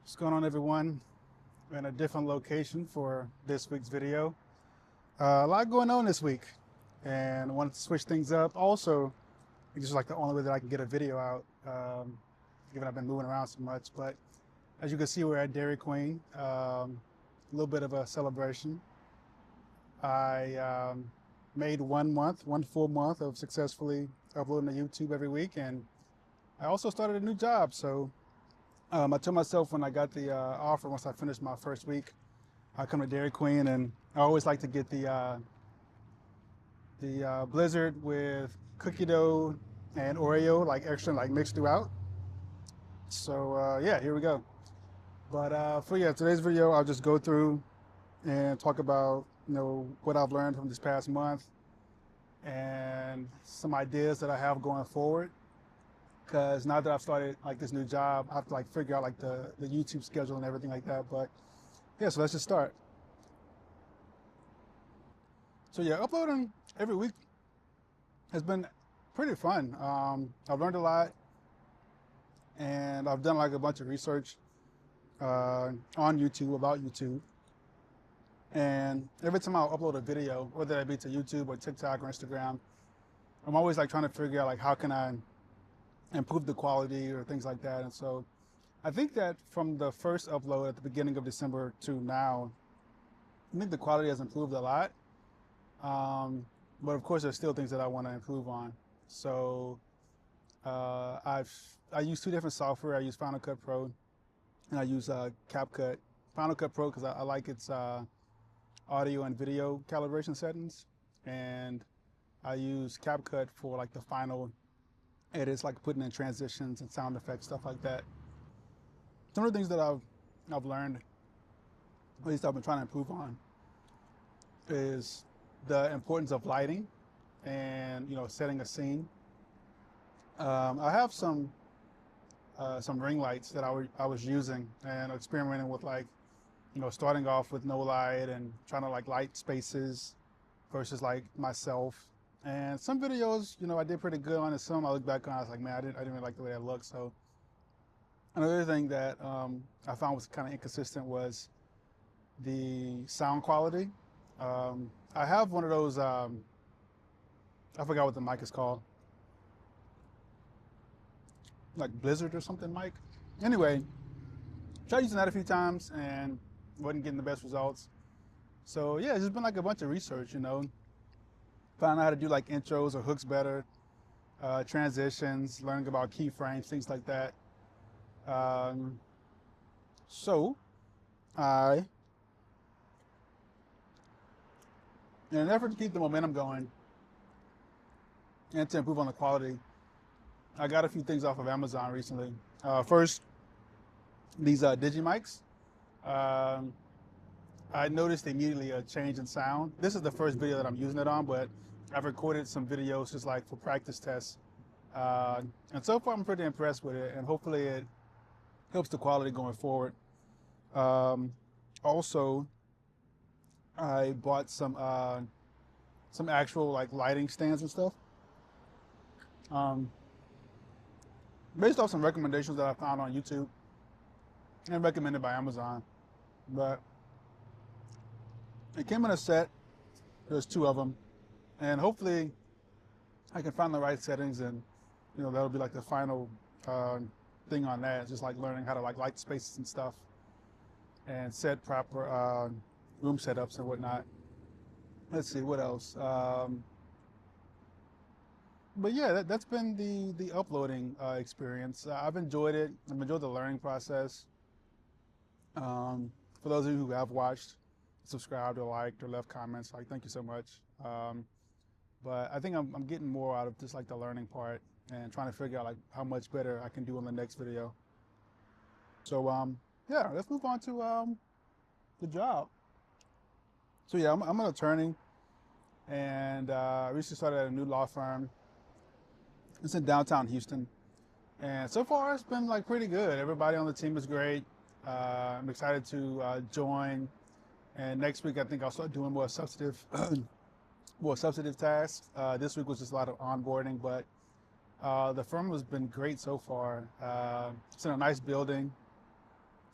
What's going on, everyone? We're in a different location for this week's video. A lot going on this week, and I wanted to switch things up. Also, it's just like the only way that I can get a video out, given I've been moving around so much. But as you can see, we're at Dairy Queen. A little bit of a celebration. I made 1 month, one full month of successfully uploading to YouTube every week, and I also started a new job. So I told myself when I got the offer, once I finished my first week, I come to Dairy Queen, and I always like to get the Blizzard with cookie dough and Oreo, like extra, like mixed throughout. So yeah, here we go. But for today's video, I'll just go through and talk about what I've learned from this past month and some ideas that I have going forward. Because now that I've started like this new job, I have to like figure out like the YouTube schedule and everything like that. But yeah, so let's just start. So yeah, uploading every week has been pretty fun. I've learned a lot, and I've done like a bunch of research on YouTube about YouTube. And every time I upload a video, whether that be to YouTube or TikTok or Instagram, I'm always like trying to figure out like how can I improve the quality or things like that. And so I think that from the first upload at the beginning of December to now, I think the quality has improved a lot. But of course, there's still things that I want to improve on. So I use two different software. I use Final Cut Pro and I use CapCut. Final Cut Pro because I like its audio and video calibration settings, and I use CapCut for like the final edits, like putting in transitions and sound effects, stuff like that. Some of the things that I've learned, at least I've been trying to improve on, is the importance of lighting and setting a scene. I have some ring lights that I was using and experimenting with, like starting off with no light and trying to like light spaces versus like myself. And some videos, I did pretty good on it. Some I look back on, I was like, man, I didn't really like the way that looked. So another thing that I found was kind of inconsistent was the sound quality. I have one of those, I forgot what the mic is called, like Blizzard or something mic. Anyway, tried using that a few times and wasn't getting the best results. So yeah, it's just been like a bunch of research, finding out how to do like intros or hooks better, transitions, learning about keyframes, things like that. So in an effort to keep the momentum going and to improve on the quality, I got a few things off of Amazon recently. First, these Digimics. I noticed immediately a change in sound. This is the first video that I'm using it on, but I've recorded some videos just like for practice tests. And so far I'm pretty impressed with it, and hopefully it helps the quality going forward. Also, I bought some actual like lighting stands and stuff. Based off some recommendations that I found on YouTube and recommended by Amazon. But it came in a set. There's two of them, and hopefully I can find the right settings, and that'll be like the final thing on that. It's just like learning how to like light spaces and stuff, and set proper room setups and whatnot. Let's see what else. But yeah, that's been the uploading experience. I've enjoyed it. I've enjoyed the learning process. For those of you who have watched, subscribed or liked or left comments, like, thank you so much. But I think I'm getting more out of just like the learning part and trying to figure out like how much better I can do on the next video. So yeah, let's move on to the job. So yeah, I'm an attorney, and I recently started at a new law firm. It's in downtown Houston, and so far it's been like pretty good. Everybody on the team is great. I'm excited to join, and next week I think I'll start doing more substantive tasks. This week was just a lot of onboarding, but the firm has been great so far. It's in a nice building.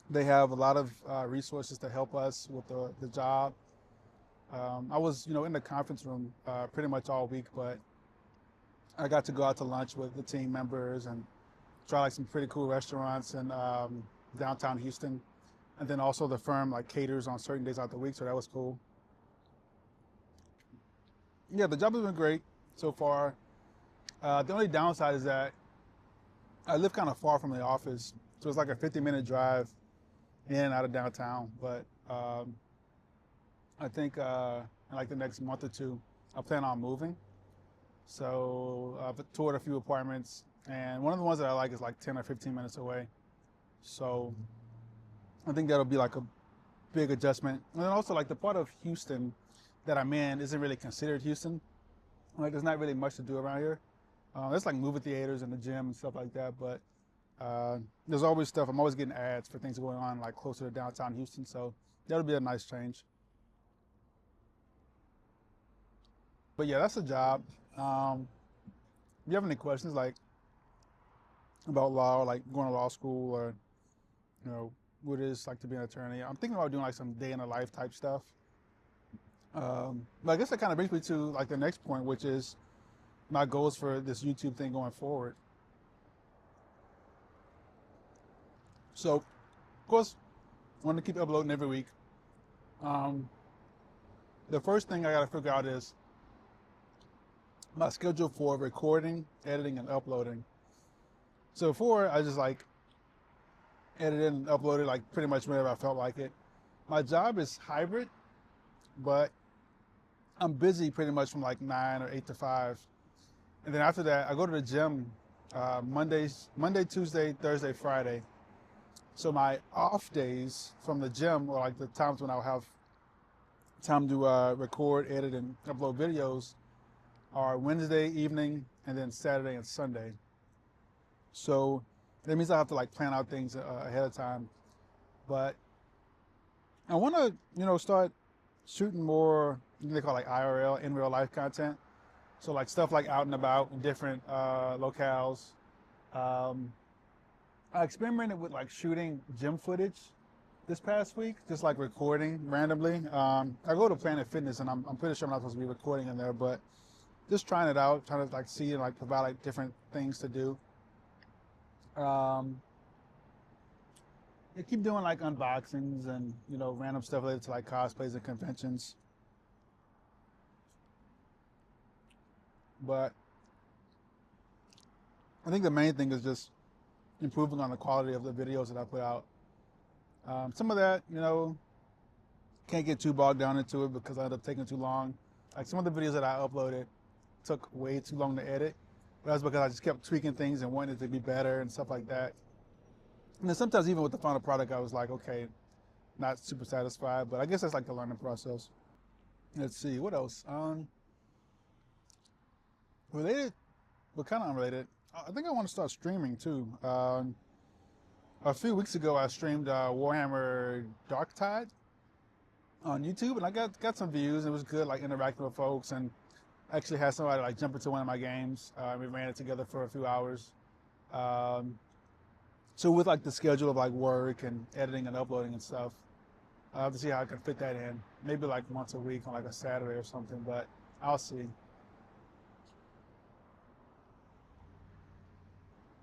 They have a lot of resources to help us with the job. I was, in the conference room pretty much all week, but I got to go out to lunch with the team members and try like some pretty cool restaurants in downtown Houston. And then also the firm like caters on certain days out the week, so that was cool. Yeah, the job has been great so far. The only downside is that I live kind of far from the office, so it's like a 50-minute drive in and out of downtown. But I think in like the next month or two, I plan on moving. So I've toured a few apartments, and one of the ones that I like is like 10 or 15 minutes away. So I think that'll be like a big adjustment. And then also like the part of Houston that I'm in isn't really considered Houston. Like there's not really much to do around here. There's like movie theaters and the gym and stuff like that, but there's always stuff. I'm always getting ads for things going on like closer to downtown Houston, so that'll be a nice change. But yeah, that's the job. If you have any questions like about law, or like going to law school, or what it is like to be an attorney, I'm thinking about doing like some day in the life type stuff. But I guess that kind of brings me to like the next point, which is my goals for this YouTube thing going forward. So, of course, I want to keep uploading every week. The first thing I got to figure out is my schedule for recording, editing, and uploading. So before, I just like edited and uploaded like pretty much whenever I felt like it. My job is hybrid, but I'm busy pretty much from like 9 or 8 to 5. And then after that, I go to the gym Monday, Tuesday, Thursday, Friday. So my off days from the gym, or like the times when I'll have time to record, edit, and upload videos, are Wednesday evening and then Saturday and Sunday. So that means I have to like plan out things ahead of time. But I want to, start shooting more, they call like IRL, in real life content. So like stuff like out and about in different locales. I experimented with like shooting gym footage this past week, just like recording randomly. I go to Planet Fitness and I'm pretty sure I'm not supposed to be recording in there, but just trying it out, trying to like see and like provide like different things to do. I keep doing like unboxings and random stuff related to like cosplays and conventions. But I think the main thing is just improving on the quality of the videos that I put out. Some of that, can't get too bogged down into it because I end up taking too long. Like some of the videos that I uploaded took way too long to edit. But that's because I just kept tweaking things and wanting it to be better and stuff like that. And then sometimes even with the final product, I was like, okay, not super satisfied, but I guess that's like the learning process. Let's see, what else? Related, but kind of unrelated. I think I want to start streaming too. A few weeks ago, I streamed Warhammer Darktide on YouTube, and I got some views. It was good, like interacting with folks, and actually had somebody like jump into one of my games. We ran it together for a few hours. So with like the schedule of like work and editing and uploading and stuff, I have to see how I can fit that in. Maybe like once a week on like a Saturday or something, but I'll see.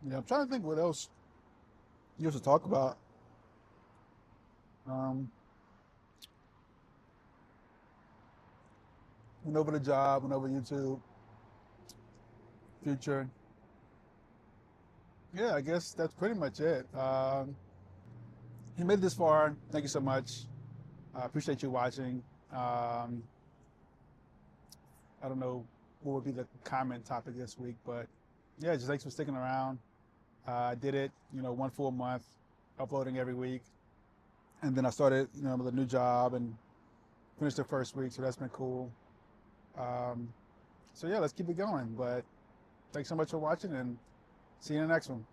Yeah, I'm trying to think what else you have to talk about. Went over the job, went over YouTube, future. Yeah, I guess that's pretty much it. You made it this far. Thank you so much. I appreciate you watching. I don't know what would be the comment topic this week, but yeah, just thanks for sticking around. I did it, 1 full month, uploading every week. And then I started, with a new job and finished the first week, so that's been cool. So yeah, let's keep it going. But thanks so much for watching and see you in the next one.